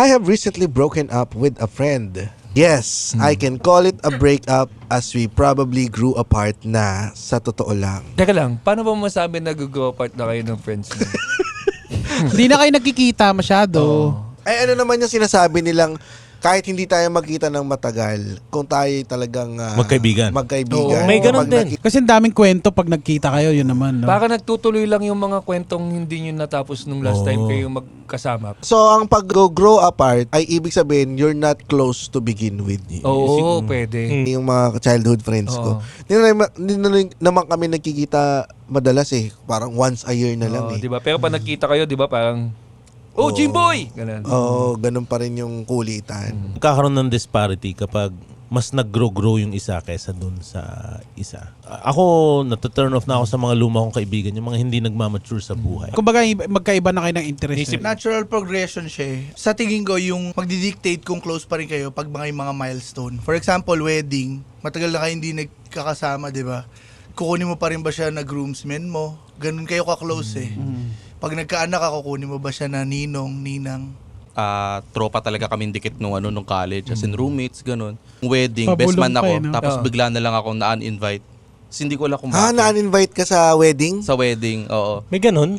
I have recently broken up with a friend. Yes, I can call it a breakup as we probably grew apart na sa totoo lang. Teka lang, paano ba masabi na go apart na kayo ng friends niyo? Hindi na kayo nagkikita masyado. Ay ano naman yung sinasabi nilang kahit hindi tayo magkita ng matagal, kung tayo talagang Magkaibigan. magkaibigan. Oo, may ganun Pag din. Kasi ang daming kwento pag nagkita kayo, yun naman. No? Baka nagtutuloy lang yung mga kwentong hindi nyo natapos nung last time kayo magkasama. So, ang pag-grow apart ay ibig sabihin you're not close to begin with. Oo, pwede. Yung mga childhood friends ko. Hindi na naman kami nagkikita madalas eh. Parang once a year na lang eh. Diba? Pero pag nagkita kayo, diba parang, Jimboy! Ganun. Oo, ganun pa rin yung kulitan. Magkakaroon ng disparity kapag mas nag-grow yung isa kaysa dun sa isa. Ako, nata-turn off na ako sa mga luma kong kaibigan, yung mga hindi nagmamature sa buhay. Kumbaga, magkaiba na kayo ng interest. Natural progression siya eh. Sa tingin ko, yung magdidictate kung close pa rin kayo pag mga milestone. For example, wedding. Matagal na kayo hindi nagkakasama, di ba? Kukunin mo pa rin ba siya na groomsmen mo? Ganun kayo ka-close eh. Pag nagkaanak ka, kukunin mo ba siya na ninong, ninang? Tropa talaga kaming dikit nung college, as in roommates, ganun. Wedding, best Pabulong man pa ako, eh, no? tapos bigla na lang ako na-uninvite. Kasi hindi ko alam kung Ah, bakit. na-invite ka sa wedding? Sa wedding, oo. May ganun?